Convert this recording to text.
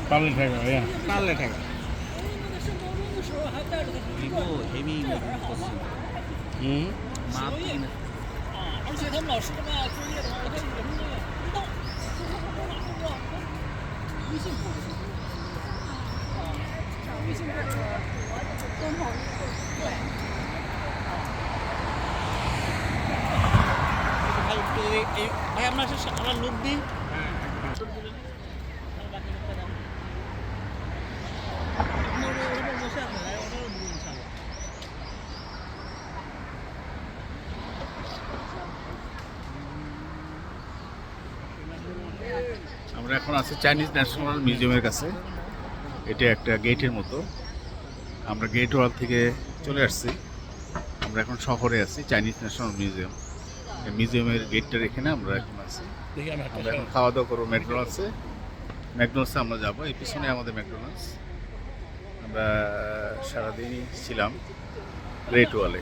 পারলে ঠেকা ভাইয়া পারলে ঠেকা। 一部 heavy 的东西， হুম 麻痹呢。而且他们老师嘛，作业的话，他有什么那个不到，微信不微信这个共同对。还有ভাই আমরা আমরা লোক দিই আমরা এখন আছি চাইনিজ ন্যাশনাল মিউজিয়ামের কাছে। এটা একটা গেটের মতো। আমরা গেট ওয়াল থেকে চলে আসছি। আমরা এখন শহরে আছি চাইনিজ ন্যাশনাল মিউজিয়াম। এই মিউজিয়ামের গেটটার এখানে আমরা এখন আছি। আমরা এখন খাওয়া দাওয়া করবো ম্যাকডোনাল্ডসে। ম্যাকডোনাল্ডসে আমরা যাবো, এই পিছনে আমাদের ম্যাকডোনাল্ডস। আমরা সারাদিনই ছিলাম গ্রেট ওয়ালে।